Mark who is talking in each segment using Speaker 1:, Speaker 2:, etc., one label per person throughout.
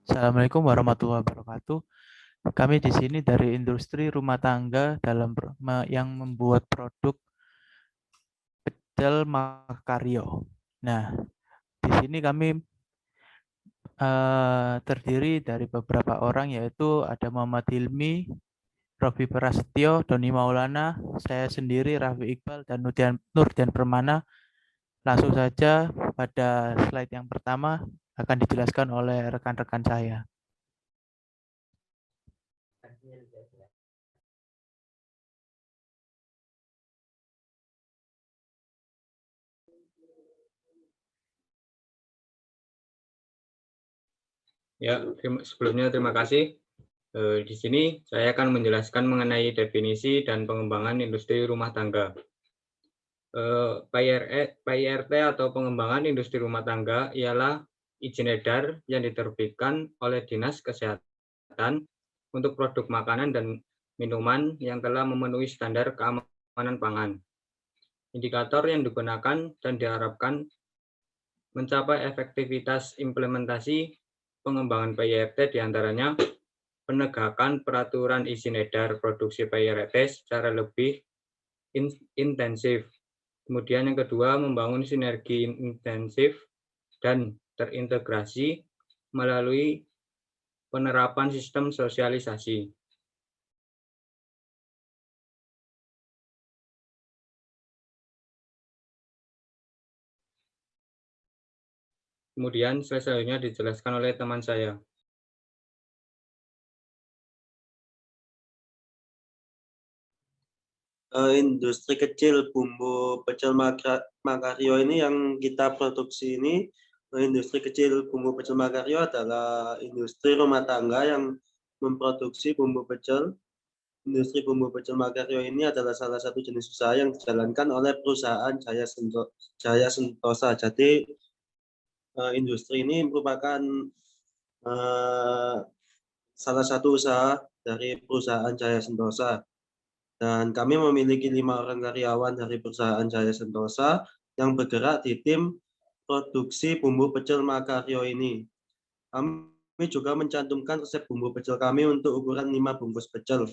Speaker 1: Assalamualaikum warahmatullahi wabarakatuh. Kami di sini dari industri rumah tangga yang membuat produk pecel Makaryo. Nah, di sini kami terdiri dari beberapa orang, yaitu ada Muhammad Hilmi, Robi Prasetyo, Doni Maulana, saya sendiri, Raffi Iqbal, dan Nurdian Permana. Langsung saja pada slide yang pertama akan dijelaskan oleh rekan-rekan saya.
Speaker 2: Ya, sebelumnya terima kasih. Di sini saya akan menjelaskan mengenai definisi dan pengembangan industri rumah tangga. PIRT atau pengembangan industri rumah tangga ialah izin edar yang diterbitkan oleh Dinas Kesehatan untuk produk makanan dan minuman yang telah memenuhi standar keamanan pangan. Indikator yang digunakan dan diharapkan mencapai efektivitas implementasi pengembangan PIRT diantaranya penegakan peraturan izin edar produksi PIRT secara lebih intensif. Kemudian yang kedua, membangun sinergi intensif dan terintegrasi melalui penerapan sistem sosialisasi. Kemudian selanjutnya dijelaskan oleh teman saya.
Speaker 3: Industri kecil bumbu pecel Makaryo ini yang kita produksi ini, industri kecil bumbu pecel Makaryo adalah industri rumah tangga yang memproduksi bumbu pecel. Industri bumbu pecel Makaryo ini adalah salah satu jenis usaha yang dijalankan oleh perusahaan Jaya Sentosa. Jadi industri ini merupakan salah satu usaha dari perusahaan Jaya Sentosa. Dan kami memiliki 5 orang karyawan dari perusahaan Jaya Sentosa yang bergerak di tim produksi bumbu pecel Makaryo ini. Kami juga mencantumkan resep bumbu pecel kami untuk ukuran 5 bungkus pecel.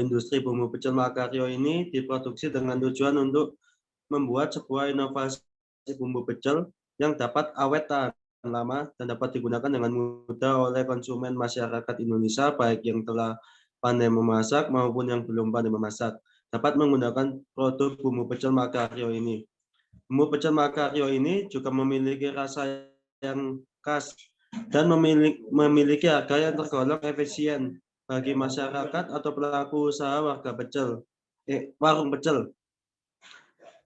Speaker 3: Industri bumbu pecel Makaryo ini diproduksi dengan tujuan untuk membuat sebuah inovasi bumbu pecel yang dapat awet tahan lama dan dapat digunakan dengan mudah oleh konsumen masyarakat Indonesia, baik yang telah pandai memasak maupun yang belum pandai memasak, dapat menggunakan produk bumbu pecel Makaryo ini. Bumbu pecel Makaryo ini juga memiliki rasa yang khas dan memiliki harga yang tergolong efisien bagi masyarakat atau pelaku usaha warung pecel.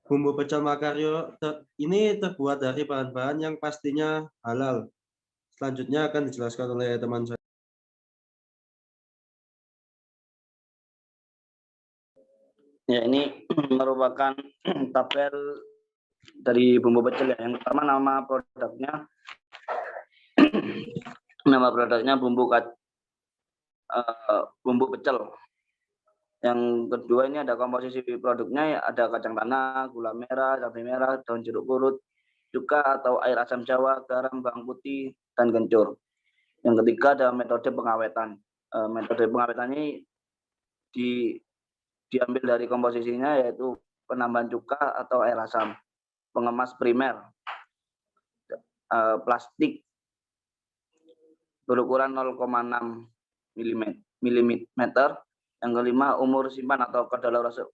Speaker 3: Bumbu pecel Makaryo ini terbuat dari bahan-bahan yang pastinya halal. Selanjutnya akan dijelaskan oleh teman saya.
Speaker 4: Ya, ini merupakan tabel dari bumbu pecel ya. Yang pertama nama produknya bumbu pecel. Yang kedua ini ada komposisi produknya, ada kacang tanah, gula merah, cabai merah, daun jeruk purut, cuka atau air asam jawa, garam, bawang putih, dan kencur. Yang ketiga ada metode pengawetan. Metode pengawetan ini diambil dari komposisinya, yaitu penambahan cuka atau air asam, pengemas primer, plastik berukuran 0,6 mm. Yang kelima, umur simpan atau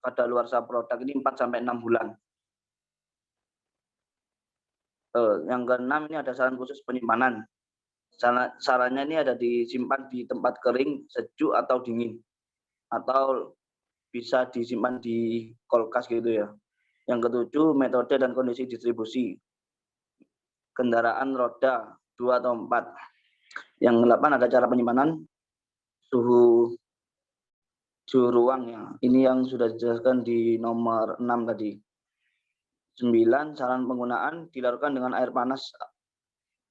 Speaker 4: kadaluarsa produk ini 4-6 bulan. Yang keenam, ini ada saran khusus penyimpanan. Sarannya ini ada disimpan di tempat kering, sejuk atau dingin, atau bisa disimpan di kulkas gitu ya. Yang ketujuh, metode dan kondisi distribusi. Kendaraan roda 2 atau 4. Yang ke-8 ada cara penyimpanan, suhu ruang ya. Ini yang sudah dijelaskan di nomor 6 tadi. 9, saran penggunaan dilakukan dengan air panas.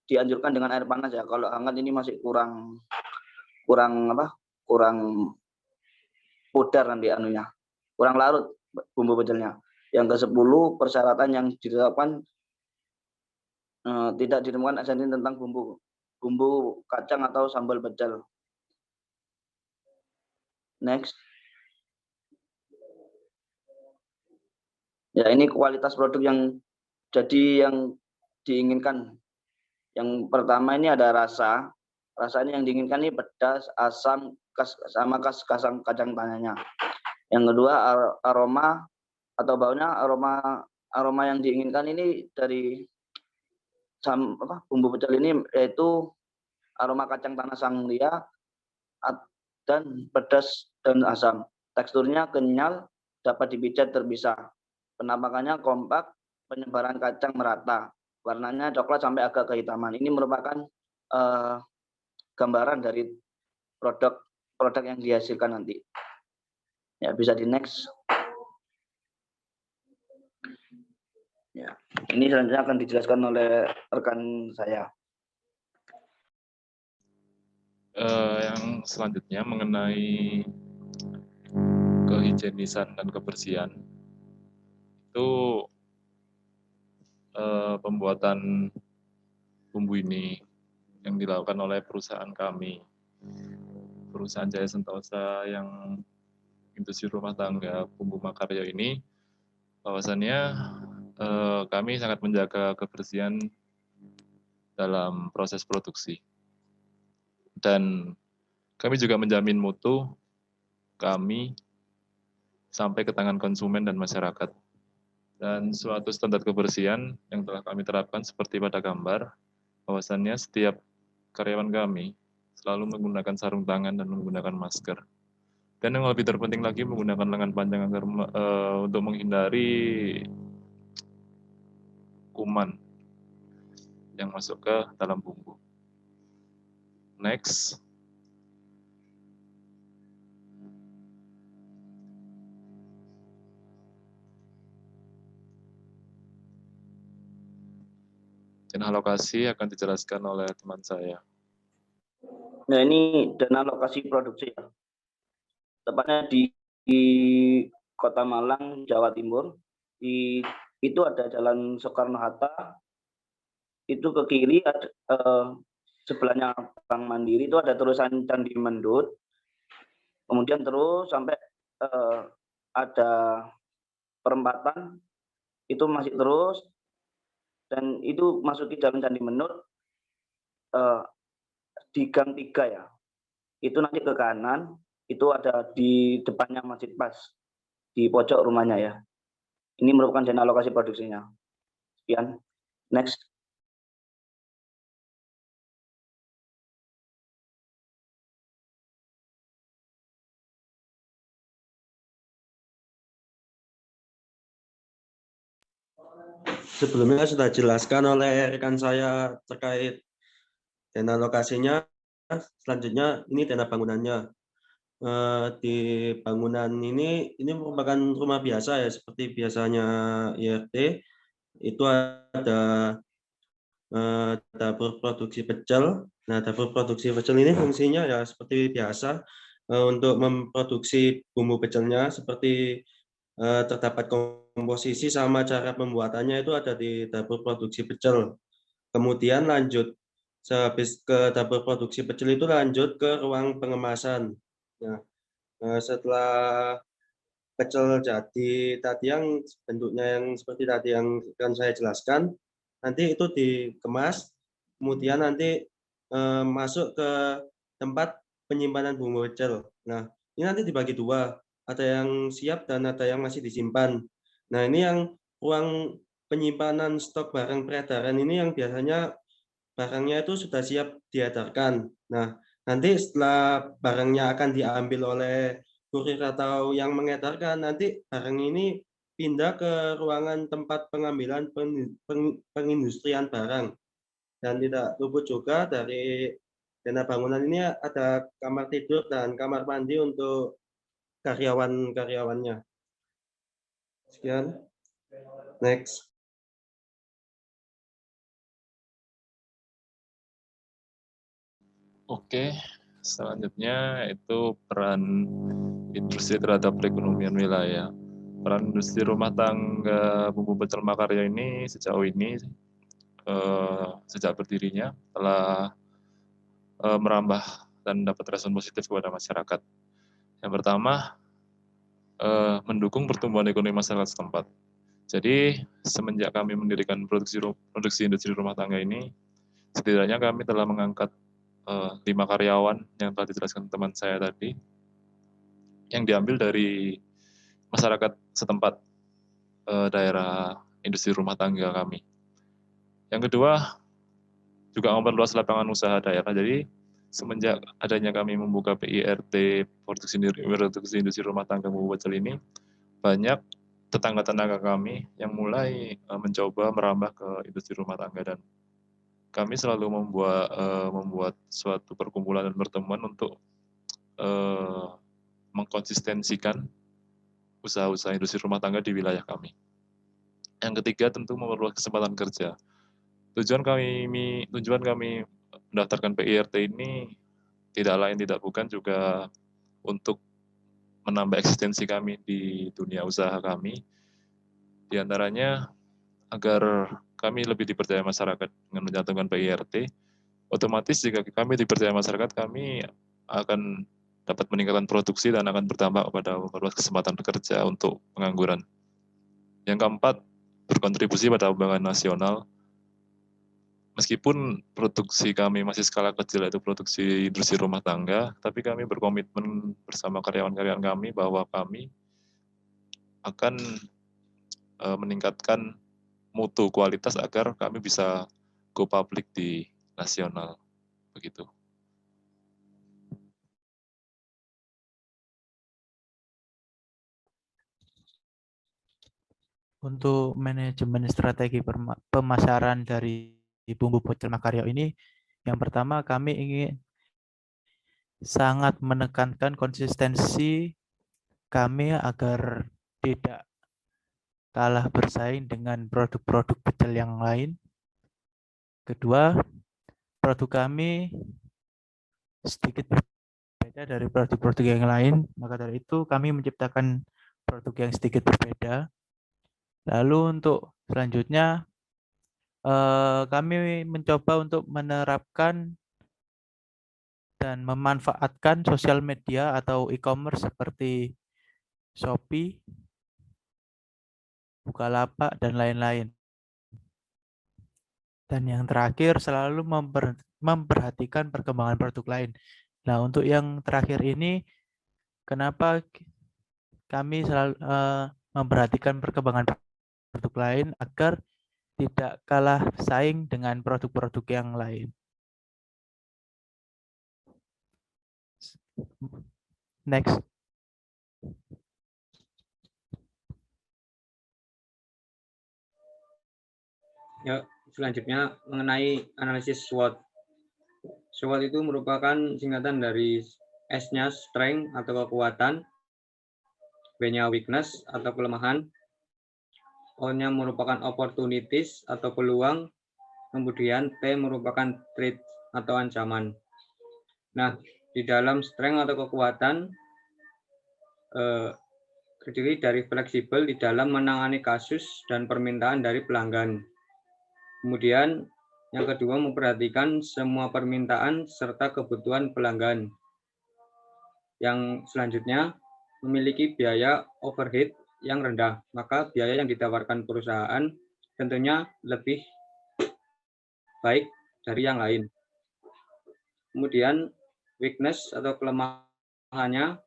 Speaker 4: Dianjurkan dengan air panas ya. Kalau hangat ini masih kurang pudar nanti kurang larut bumbu pecelnya. Yang ke-10, persyaratan yang ditetapkan tidak ditemukan esensi tentang bumbu. bumbu kacang atau sambal pecel. Next. Ya, ini kualitas produk yang diinginkan. Yang pertama ini ada rasa. Rasanya yang diinginkan ini pedas, asam, sama kacang tanahnya. Yang kedua aroma atau baunya, aroma yang diinginkan ini dari bumbu pecel ini yaitu aroma kacang tanah Sangria dan pedas dan asam. Teksturnya kenyal, dapat dipijat terpisah. Penampakannya kompak, penyebaran kacang merata. Warnanya coklat sampai agak kehitaman. Ini merupakan gambaran dari produk yang dihasilkan nanti. Ya, bisa di next. Ya, ini selanjutnya akan dijelaskan oleh rekan saya.
Speaker 5: Yang selanjutnya mengenai kehigienisan dan kebersihan. Itu pembuatan bumbu ini yang dilakukan oleh perusahaan kami, perusahaan Jaya Sentosa yang industri rumah tangga bumbu makarya ini, bahwasannya kami sangat menjaga kebersihan dalam proses produksi. Dan kami juga menjamin mutu kami sampai ke tangan konsumen dan masyarakat. Dan suatu standar kebersihan yang telah kami terapkan seperti pada gambar, bahwasannya setiap karyawan kami selalu menggunakan sarung tangan dan menggunakan masker. Dan yang lebih terpenting lagi menggunakan lengan panjang agar untuk menghindari kuman yang masuk ke dalam bumbu. Next. Dana alokasi akan dijelaskan oleh teman saya.
Speaker 4: Nah, ini dana alokasi produksi ya. Tepatnya di Kota Malang, Jawa Timur. Itu ada Jalan Soekarno-Hatta. Itu ke kiri ada, sebelahnya Bank Mandiri itu ada tulisan Candi Mendut. Kemudian terus sampai ada perempatan itu masih terus. Dan itu masuki Jalan Candi Mendut di Gang 3 ya. Itu nanti ke kanan, itu ada di depannya Masjid Pas, di pojok rumahnya ya. Ini merupakan dana alokasi produksinya. Sekian. Next.
Speaker 3: Sebelumnya sudah dijelaskan oleh rekan saya terkait dana alokasinya. Selanjutnya ini dana bangunannya. Di bangunan ini merupakan rumah biasa ya, seperti biasanya IRT. Itu ada dapur produksi pecel. Nah, dapur produksi pecel ini fungsinya ya seperti biasa untuk memproduksi bumbu pecelnya, seperti terdapat komposisi sama cara pembuatannya itu ada di dapur produksi pecel. Kemudian lanjut, sehabis ke dapur produksi pecel itu lanjut ke ruang pengemasan. Nah, setelah pecel jadi tadi yang bentuknya yang seperti tadi yang akan saya jelaskan, nanti itu dikemas, kemudian nanti masuk ke tempat penyimpanan bumbu pecel. Nah, ini nanti dibagi dua, ada yang siap dan ada yang masih disimpan. Nah, ini yang ruang penyimpanan stok barang peredaran ini yang biasanya barangnya itu sudah siap diedarkan. Nah, nanti setelah barangnya akan diambil oleh kurir atau yang mengedarkan, nanti barang ini pindah ke ruangan tempat pengambilan pengindustrian barang. Dan tidak luput juga dari dana bangunan ini ada kamar tidur dan kamar mandi untuk karyawan-karyawannya. Sekian. Next.
Speaker 5: Oke, selanjutnya itu peran industri terhadap perekonomian wilayah. Peran industri rumah tangga bumbu pecel makarya ini sejauh ini sejak berdirinya telah merambah dan dapat respon positif kepada masyarakat. Yang pertama, mendukung pertumbuhan ekonomi masyarakat setempat. Jadi, semenjak kami mendirikan produksi industri rumah tangga ini, setidaknya kami telah mengangkat 5 karyawan yang telah dijelaskan teman saya tadi, yang diambil dari masyarakat setempat daerah industri rumah tangga kami. Yang kedua, juga memperluas lapangan usaha daerah. Jadi, semenjak adanya kami membuka PIRT produksi industri rumah tangga Bumbu Pecel ini, banyak tetangga-tetangga kami yang mulai mencoba merambah ke industri rumah tangga, dan kami selalu membuat suatu perkumpulan dan pertemuan untuk mengkonsistensikan usaha-usaha industri rumah tangga di wilayah kami. Yang ketiga, tentu memperluas kesempatan kerja. Tujuan kami mendaftarkan PIRT ini tidak lain tidak bukan juga untuk menambah eksistensi kami di dunia usaha kami. Di antaranya agar kami lebih dipercaya masyarakat dengan mencantumkan PIRT. Otomatis jika kami dipercaya masyarakat, kami akan dapat meningkatkan produksi dan akan berdampak pada memperluas kesempatan bekerja untuk pengangguran. Yang keempat, berkontribusi pada pembangunan nasional. Meskipun produksi kami masih skala kecil, yaitu produksi industri rumah tangga, tapi kami berkomitmen bersama karyawan-karyawan kami bahwa kami akan meningkatkan mutu kualitas agar kami bisa go public di nasional. Begitu.
Speaker 1: Untuk manajemen strategi pemasaran dari Bumbu Pecel Makarya ini, yang pertama kami ingin sangat menekankan konsistensi kami agar tidak kalah bersaing dengan produk-produk pecel yang lain. Kedua, produk kami sedikit berbeda dari produk-produk yang lain, maka dari itu kami menciptakan produk yang sedikit berbeda. Lalu untuk selanjutnya, kami mencoba untuk menerapkan dan memanfaatkan sosial media atau e-commerce seperti Shopee, Bukalapak, dan lain-lain. Dan yang terakhir, selalu memperhatikan perkembangan produk lain. Nah, untuk yang terakhir ini, kenapa kami selalu memperhatikan perkembangan produk lain agar tidak kalah saing dengan produk-produk yang lain. Next.
Speaker 2: Ya, selanjutnya mengenai analisis SWOT. SWOT itu merupakan singkatan dari S-nya strength atau kekuatan, B-nya weakness atau kelemahan, O-nya merupakan opportunities atau peluang, kemudian T merupakan threat atau ancaman. Nah, di dalam strength atau kekuatan terdiri dari fleksibel di dalam menangani kasus dan permintaan dari pelanggan. Kemudian yang kedua, memperhatikan semua permintaan serta kebutuhan pelanggan. Yang selanjutnya, memiliki biaya overhead yang rendah, maka biaya yang ditawarkan perusahaan tentunya lebih baik dari yang lain. Kemudian weakness atau kelemahannya,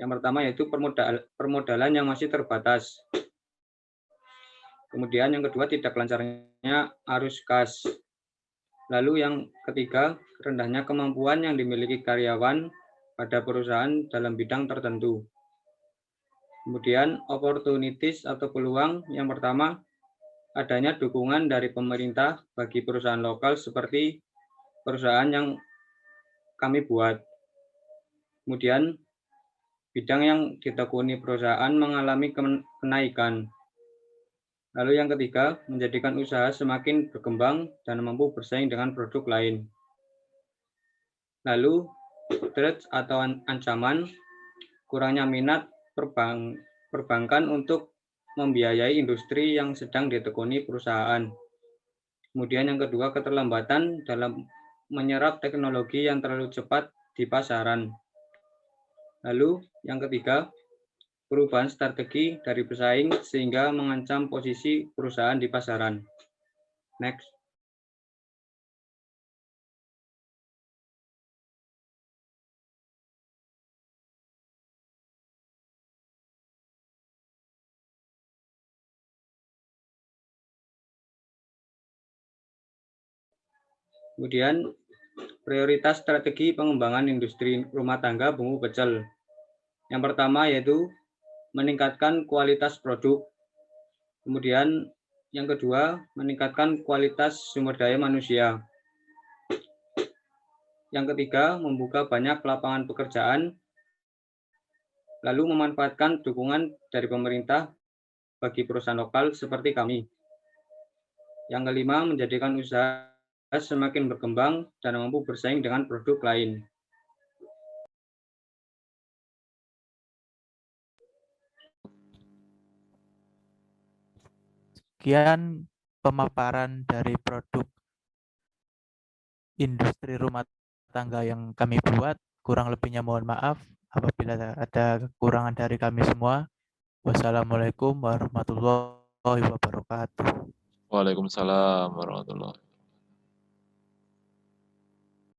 Speaker 2: yang pertama yaitu permodalan yang masih terbatas. Kemudian yang kedua, tidak lancarnya arus kas. Lalu yang ketiga, rendahnya kemampuan yang dimiliki karyawan pada perusahaan dalam bidang tertentu. Kemudian opportunities atau peluang, yang pertama, adanya dukungan dari pemerintah bagi perusahaan lokal seperti perusahaan yang kami buat. Kemudian bidang yang ditekuni perusahaan mengalami kenaikan. Lalu yang ketiga, menjadikan usaha semakin berkembang dan mampu bersaing dengan produk lain. Lalu, threat atau ancaman, kurangnya minat perbankan untuk membiayai industri yang sedang ditekuni perusahaan. Kemudian yang kedua, keterlambatan dalam menyerap teknologi yang terlalu cepat di pasaran. Lalu yang ketiga, perubahan strategi dari pesaing sehingga mengancam posisi perusahaan di pasaran. Next. Kemudian prioritas strategi pengembangan industri rumah tangga bumbu pecel. Yang pertama yaitu meningkatkan kualitas produk. Kemudian yang kedua, meningkatkan kualitas sumber daya manusia. Yang ketiga, membuka banyak lapangan pekerjaan. Lalu memanfaatkan dukungan dari pemerintah bagi perusahaan lokal seperti kami. Yang kelima, menjadikan usaha semakin berkembang dan mampu bersaing dengan produk lain.
Speaker 1: Sekian pemaparan dari produk industri rumah tangga yang kami buat. Kurang lebihnya mohon maaf apabila ada kekurangan dari kami semua. Wassalamualaikum warahmatullahi wabarakatuh.
Speaker 5: Waalaikumsalam warahmatullahi wabarakatuh.